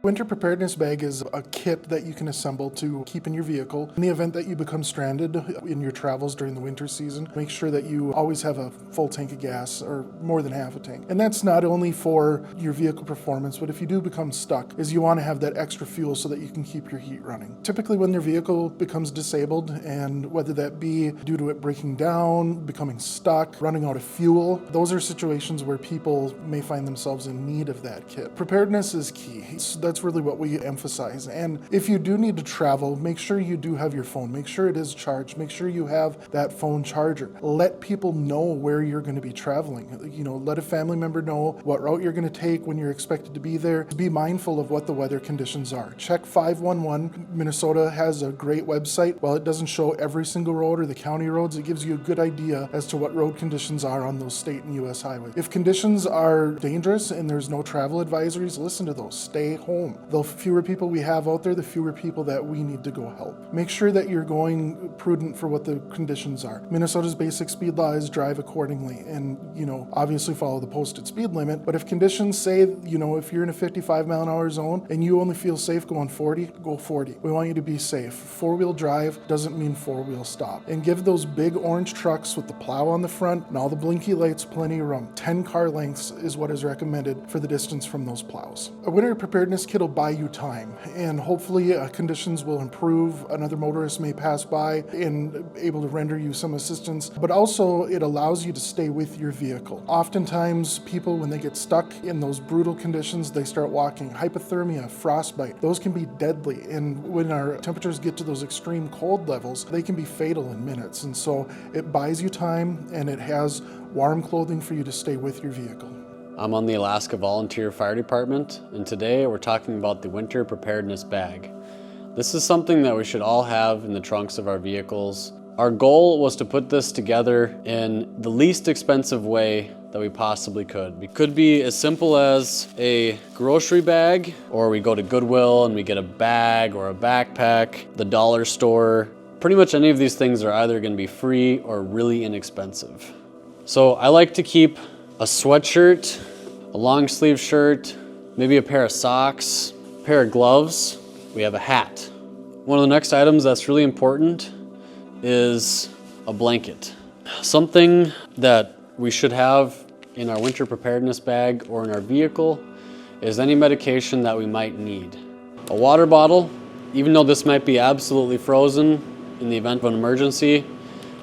Winter Preparedness Bag is a kit that you can assemble to keep in your vehicle. In the event that you become stranded in your travels during the winter season, make sure that you always have a full tank of gas or more than half a tank. And that's not only for your vehicle performance, but if you do become stuck, is you want to have that extra fuel so that you can keep your heat running. Typically when your vehicle becomes disabled, and whether that be due to it breaking down, becoming stuck, running out of fuel, those are situations where people may find themselves in need of that kit. Preparedness is key. That's really what we emphasize. And if you do need to travel, make sure you do have your phone. Make sure it is charged. Make sure you have that phone charger. Let people know where you're going to be traveling. Let a family member know what route you're going to take when you're expected to be there. Be mindful of what the weather conditions are. Check 511. Minnesota has a great website. While it doesn't show every single road or the county roads, it gives you a good idea as to what road conditions are on those state and U.S. highways. If conditions are dangerous and there's no travel advisories, listen to those. Stay home. The fewer people we have out there, the fewer people that we need to go help. Make sure that you're going prudent for what the conditions are. Minnesota's basic speed law is drive accordingly and, obviously follow the posted speed limit. But if conditions say, if you're in a 55-mile-an-hour zone and you only feel safe going 40, go 40. We want you to be safe. Four-wheel drive doesn't mean four-wheel stop. And give those big orange trucks with the plow on the front and all the blinky lights plenty of room. 10 car lengths is what is recommended for the distance from those plows. A winter preparedness kit will buy you time, and hopefully conditions will improve. Another motorist may pass by and able to render you some assistance, but also it allows you to stay with your vehicle. Oftentimes people, when they get stuck in those brutal conditions, they start walking. Hypothermia, frostbite, those can be deadly, and when our temperatures get to those extreme cold levels, they can be fatal in minutes. And so it buys you time, and it has warm clothing for you to stay with your vehicle. I'm on the Alaska Volunteer Fire Department, and today we're talking about the Winter Preparedness Bag. This is something that we should all have in the trunks of our vehicles. Our goal was to put this together in the least expensive way that we possibly could. It could be as simple as a grocery bag, or we go to Goodwill and we get a bag or a backpack, the dollar store. Pretty much any of these things are either going to be free or really inexpensive. So I like to keep a sweatshirt, a long sleeve shirt, maybe a pair of socks, a pair of gloves. We have a hat. One of the next items that's really important is a blanket. Something that we should have in our winter preparedness bag or in our vehicle is any medication that we might need. A water bottle, even though this might be absolutely frozen in the event of an emergency,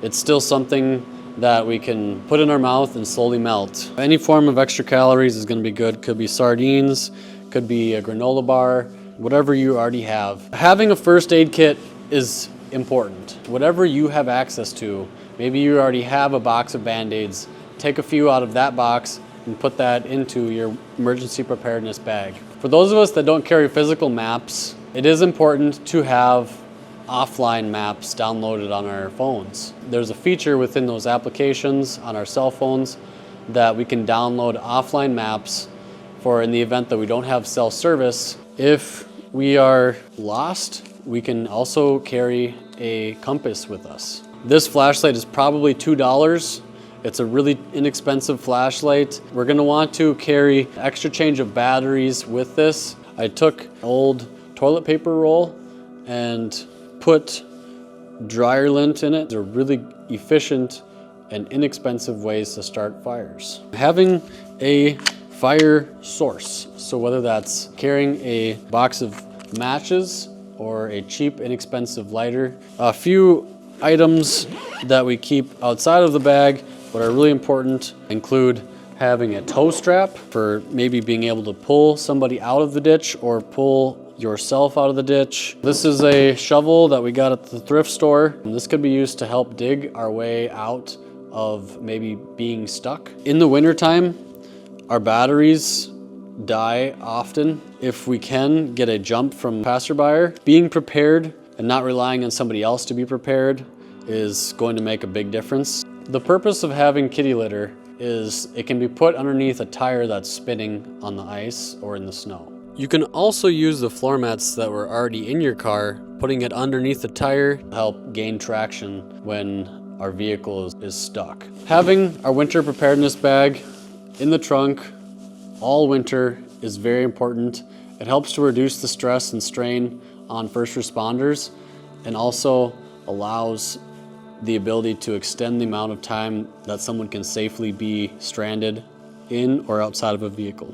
it's still something that we can put in our mouth and slowly melt. Any form of extra calories is going to be good. Could be sardines, could be a granola bar, whatever you already have. Having a first aid kit is important. Whatever you have access to, maybe you already have a box of Band-Aids, take a few out of that box and put that into your emergency preparedness bag. For those of us that don't carry physical maps, it is important to have offline maps downloaded on our phones. There's a feature within those applications on our cell phones that we can download offline maps for in the event that we don't have cell service. If we are lost, we can also carry a compass with us. This flashlight is probably $2. It's a really inexpensive flashlight. We're gonna want to carry extra change of batteries with this. I took an old toilet paper roll and put dryer lint in it. They're really efficient and inexpensive ways to start fires. Having a fire source, so whether that's carrying a box of matches or a cheap, inexpensive lighter. A few items that we keep outside of the bag but are really important include having a tow strap for maybe being able to pull somebody out of the ditch or pull yourself out of the ditch. This is a shovel that we got at the thrift store. And this could be used to help dig our way out of maybe being stuck. In the wintertime, our batteries die often. If we can get a jump from passerby, being prepared and not relying on somebody else to be prepared is going to make a big difference. The purpose of having kitty litter is it can be put underneath a tire that's spinning on the ice or in the snow. You can also use the floor mats that were already in your car, putting it underneath the tire to help gain traction when our vehicle is stuck. Having our winter preparedness bag in the trunk all winter is very important, It helps to reduce the stress and strain on first responders and also allows the ability to extend the amount of time that someone can safely be stranded in or outside of a vehicle.